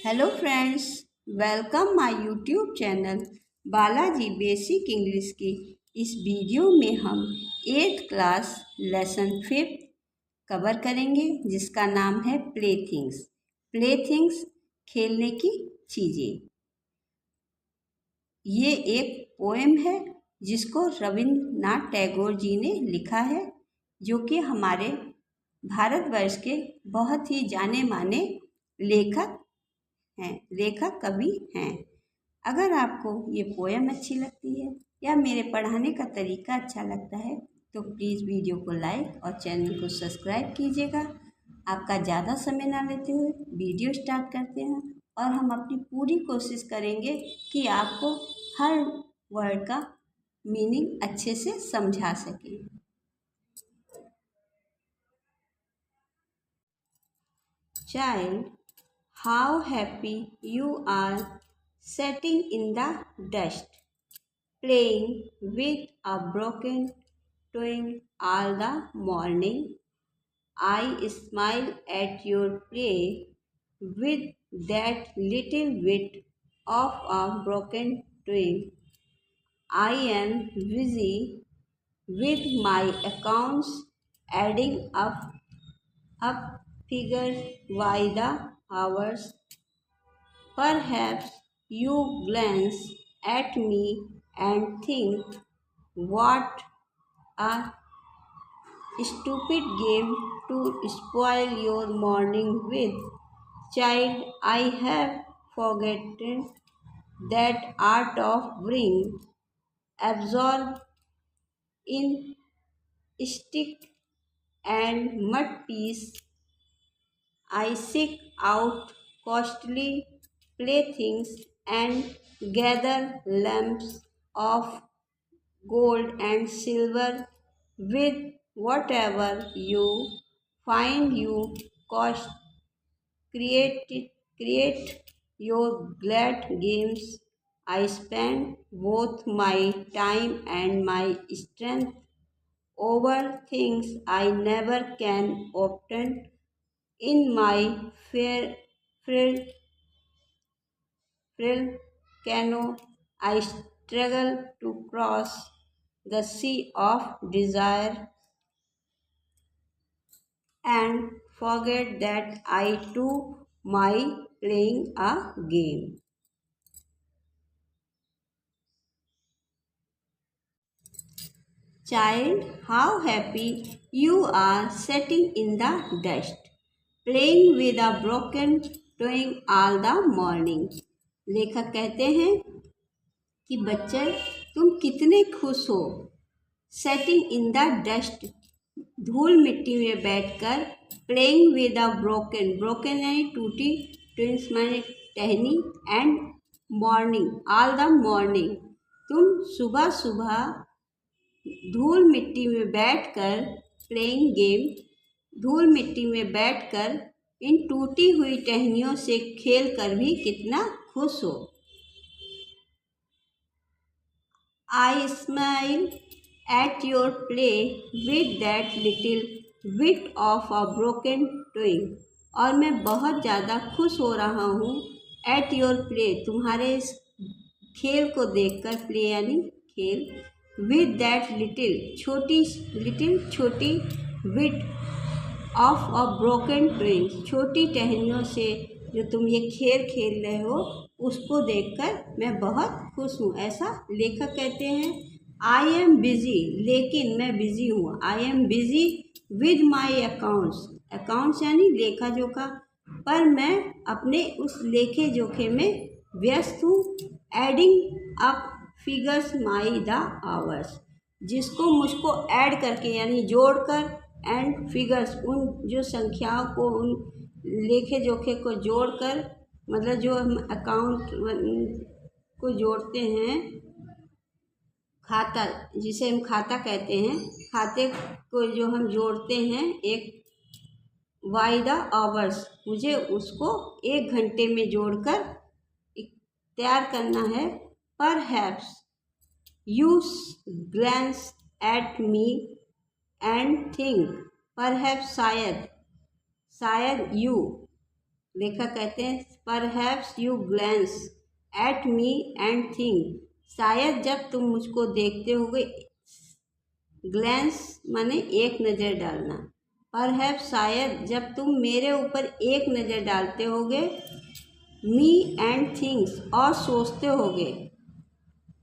Hello friends, welcome my YouTube channel Balaji basic English की। इस video में हम 8th क्लास लेसन 5 कवर करेंगे जिसका नाम है प्ले थिंग्स। प्ले थिंग्स खेलने की चीज़ें। ये एक पोएम है जिसको रविंद्रनाथ टैगोर जी ने लिखा है, जो कि हमारे भारतवर्ष के बहुत ही जाने माने लेखक कवि हैं। अगर आपको ये पोएम अच्छी लगती है या मेरे पढ़ाने का तरीका अच्छा लगता है तो प्लीज़ वीडियो को लाइक और चैनल को सब्सक्राइब कीजिएगा। आपका ज़्यादा समय ना लेते हुए वीडियो स्टार्ट करते हैं और हम अपनी पूरी कोशिश करेंगे कि आपको हर वर्ड का मीनिंग अच्छे से समझा सकें। Child, how happy you are sitting in the dust, playing with a broken toy all the morning. I smile at your play with that little bit of a broken toy. I am busy with my accounts, adding up figures by the hours. Perhaps you glance at me and think, what a stupid game to spoil your morning with. Child, I have forgotten that art of being absorbed in stick and mud piece. I seek out costly playthings and gather lumps of gold and silver with whatever you find you cost. Create your glad games. I spend both my time and my strength over things I never can obtain. In my frail canoe, I struggle to cross the sea of desire and forget that I too my playing a game. Child, how happy you are sitting in the dust, playing with a broken toy all the morning. लेखक कहते हैं कि बच्चे तुम कितने खुश हो, setting in the dust, धूल मिट्टी में बैठकर, प्लेइंग विद अ ब्रोकन यानी टूटी, ट्विंस माने टहनी, and morning all the morning, तुम सुबह सुबह धूल मिट्टी में बैठकर, प्लेइंग गेम, धूल मिट्टी में बैठकर इन टूटी हुई टहनियों से खेल कर भी कितना खुश हो। I smile at your play with that little bit of a broken toy. और मैं बहुत ज़्यादा खुश हो रहा हूँ at your play, तुम्हारे इस खेल को देखकर, प्ले यानी खेल, with that छोटी bit of a broken toy, छोटी टहनियों से जो तुम ये खेल रहे हो उसको देखकर मैं बहुत खुश हूँ, ऐसा लेखक कहते हैं। आई एम बिजी, लेकिन मैं बिजी हूँ। I am busy with my accounts यानी लेखा जोखा, पर मैं अपने उस लेखे जोखे में व्यस्त हूँ। Adding up figures my the hours, जिसको मुझको ऐड करके यानी जोड़कर, एंड फिगर्स उन जो संख्याओं को, उन लेखे जोखे को जोड़कर, मतलब जो हम अकाउंट को जोड़ते हैं, खाता जिसे हम खाता कहते हैं, खाते को जो हम जोड़ते हैं एक बाय द आवर्स, मुझे उसको 1 घंटे में जोड़कर तैयार करना है। Perhaps you glans at me and think, perhaps शायद यू लेखक कहते हैं perhaps you glans at me and think, शायद जब तुम मुझको देखते होगे, ग्लैंस माने एक नज़र डालना, परहैप्स शायद जब तुम मेरे ऊपर एक नज़र डालते होगे, मी एंड थिंग्स और सोचते होगे,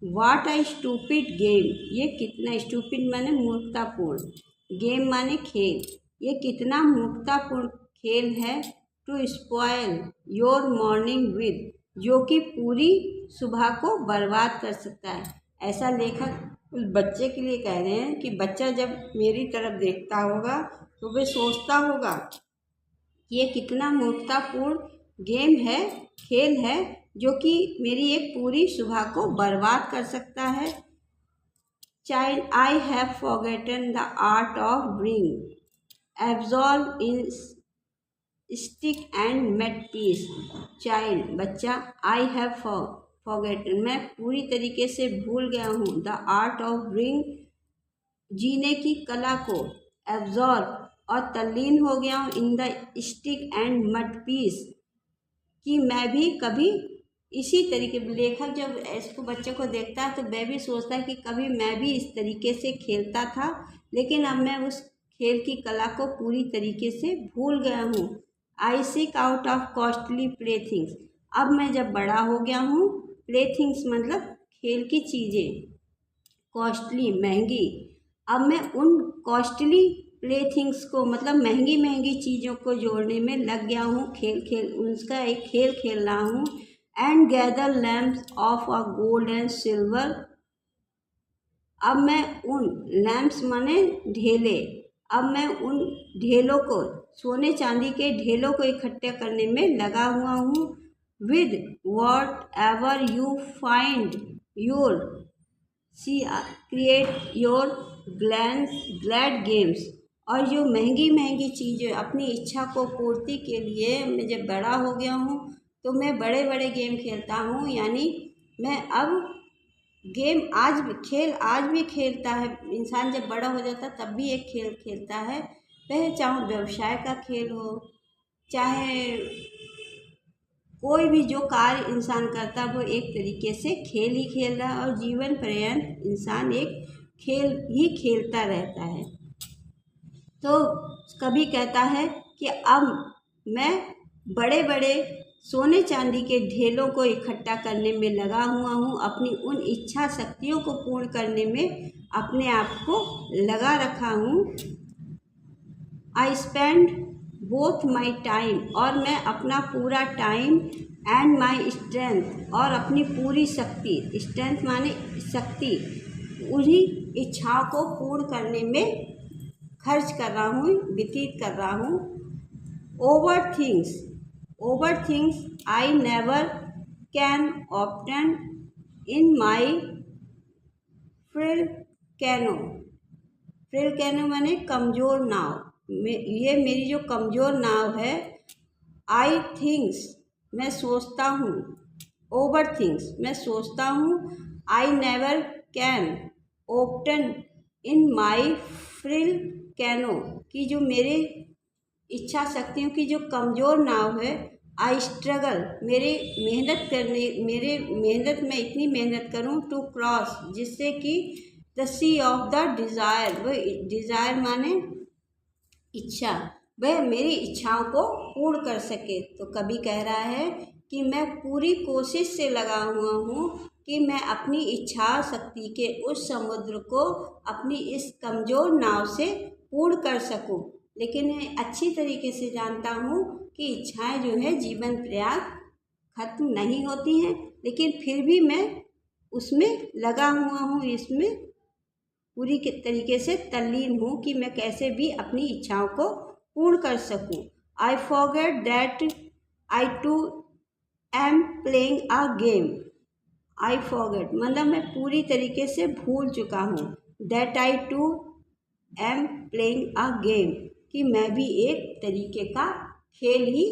व्हाट अ स्टूपिड गेम, ये कितना, स्टूपिड माने मूर्खतापूर्ण, गेम माने खेल, ये कितना मूर्खतापूर्ण खेल है, to spoil your morning with, जो कि पूरी सुबह को बर्बाद कर सकता है। ऐसा लेखक उस बच्चे के लिए कह रहे हैं कि बच्चा जब मेरी तरफ देखता होगा तो वे सोचता होगा कि ये कितना मूर्खतापूर्ण गेम है, खेल है, जो कि मेरी एक पूरी सुबह को बर्बाद कर सकता है। Child I have forgotten the art of being absorb in stick and mud pies, child बच्चा, आई हैव फॉरगेटन मैं पूरी तरीके से भूल गया हूँ, द आर्ट ऑफ बीइंग जीने की कला को, एब्जॉर्ब और तल्लीन हो गया हूँ, in the stick and mud pies, कि मैं भी कभी इसी तरीके, लेखक जब इसको बच्चे को देखता है तो वह भी सोचता है कि कभी मैं भी इस तरीके से खेलता था, लेकिन अब मैं उस खेल की कला को पूरी तरीके से भूल गया हूँ। आई seek out of costly play things, अब मैं जब बड़ा हो गया हूँ, प्ले थिंग्स मतलब खेल की चीज़ें, कॉस्टली महंगी, अब मैं उन कॉस्टली प्ले थिंग्स को मतलब महंगी महंगी चीज़ों को जोड़ने में लग गया हूँ, खेल उसका एक खेल खेल रहा हूँ। And gather lamps of a gold and silver, अब मैं उन लैम्प्स माने ढेले, अब मैं उन ढेलों को, सोने चांदी के ढेलों को इकट्ठा करने में लगा हुआ हूँ। With whatever you find your see create your glad games, और जो महंगी महंगी चीज़ें अपनी इच्छा को पूर्ति के लिए मैं जब बड़ा हो गया हूँ तो मैं बड़े बड़े गेम खेलता हूँ, यानी मैं अब गेम आज भी खेलता है इंसान, जब बड़ा हो जाता है तब भी एक खेल खेलता है, वह चाहे व्यवसाय का खेल हो, चाहे कोई भी जो कार्य इंसान करता है वो एक तरीके से खेल ही खेल रहा है, और जीवन पर्यंत इंसान एक खेल ही खेलता रहता है। तो कभी कहता है कि अब मैं बड़े बड़े सोने चांदी के ढेलों को इकट्ठा करने में लगा हुआ हूँ, अपनी उन इच्छा शक्तियों को पूर्ण करने में अपने आप को लगा रखा हूँ। I spend both my time, और मैं अपना पूरा टाइम, एंड माई स्ट्रेंथ, और अपनी पूरी शक्ति, स्ट्रेंथ माने शक्ति, उन्हीं इच्छाओं को पूर्ण करने में खर्च कर रहा हूँ, व्यतीत कर रहा हूँ। Over things I never can often in my frail canoe माने कमज़ोर नाव, ये मेरी जो कमज़ोर नाव है। आई थिंक्स मैं सोचता हूँ, ओवर थिंग्स मैं सोचता हूँ, I never can often in my frail canoe, कि जो मेरे इच्छा शक्तियों की जो कमज़ोर नाव है। आई स्ट्रगल मेरे मेहनत में इतनी मेहनत करूं, टू क्रॉस जिससे कि the sea of the desire, वो डिज़ायर माने इच्छा, वह मेरी इच्छाओं को पूर्ण कर सके। तो कवि कह रहा है कि मैं पूरी कोशिश से लगा हुआ हूँ कि मैं अपनी इच्छा शक्ति के उस समुद्र को अपनी इस कमज़ोर नाव से पूर्ण कर सकूं, लेकिन मैं अच्छी तरीके से जानता हूँ कि इच्छाएं जो है जीवन पर्यंत खत्म नहीं होती हैं, लेकिन फिर भी मैं उसमें लगा हुआ हूँ, इसमें पूरी तरीके से तल्लीन हूँ कि मैं कैसे भी अपनी इच्छाओं को पूर्ण कर सकूं। I forget that I too am playing a game, I forget मतलब मैं पूरी तरीके से भूल चुका हूँ, that I too am playing a game, कि मैं भी एक तरीके का खेल ही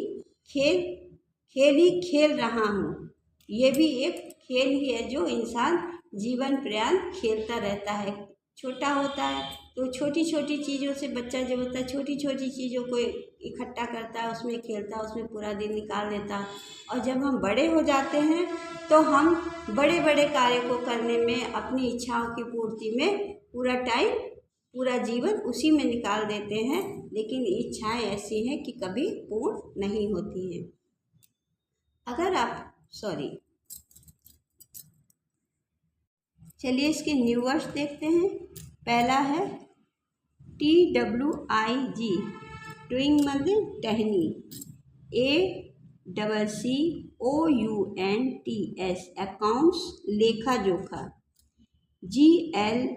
खेल रहा हूँ। ये भी एक खेल ही है जो इंसान जीवन पर्यंत खेलता रहता है। छोटा होता है तो छोटी छोटी चीज़ों से बच्चा जब होता है छोटी छोटी चीज़ों को इकट्ठा करता है, उसमें खेलता है, उसमें पूरा दिन निकाल देता है। और जब हम बड़े हो जाते हैं तो हम बड़े बड़े कार्य को करने में, अपनी इच्छाओं की पूर्ति में पूरा टाइम, पूरा जीवन उसी में निकाल देते हैं, लेकिन इच्छाएं ऐसी हैं कि कभी पूर्ण नहीं होती हैं। अगर आप चलिए इसके न्यू वर्ड्स देखते हैं। पहला है TWIG, ट्विंग मतलब टहनी। ACCOUNTS, अकाउंट्स लेखा जोखा। GLANCE,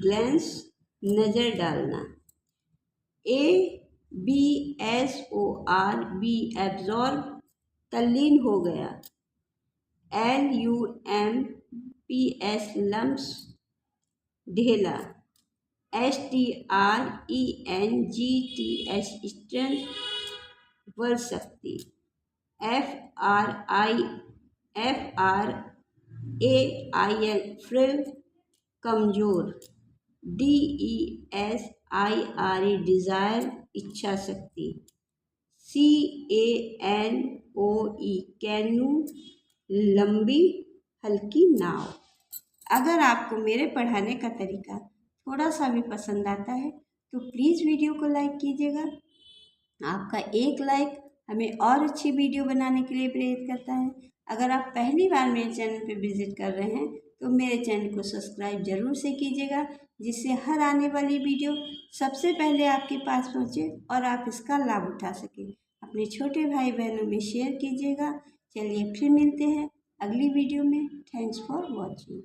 ग्लैंस नज़र डालना। ABSORB, एब्जॉर्ब तल्लीन हो गया। LUMPS, लम्स ढेला। STRENGTH, स्ट्रेंथ बल शक्ति। FRAIL, फ्रिल कमजोर। DESIRE, डिज़ायर इच्छा शक्ति। CANOE, कैनू लंबी हल्की नाव। अगर आपको मेरे पढ़ाने का तरीका थोड़ा सा भी पसंद आता है तो प्लीज़ वीडियो को लाइक कीजिएगा। आपका एक लाइक हमें और अच्छी वीडियो बनाने के लिए प्रेरित करता है। अगर आप पहली बार मेरे चैनल पर विजिट कर रहे हैं तो मेरे चैनल को सब्सक्राइब जरूर से कीजिएगा, जिससे हर आने वाली वीडियो सबसे पहले आपके पास पहुंचे और आप इसका लाभ उठा सकें। अपने छोटे भाई बहनों में शेयर कीजिएगा। चलिए फिर मिलते हैं अगली वीडियो में। Thanks for watching.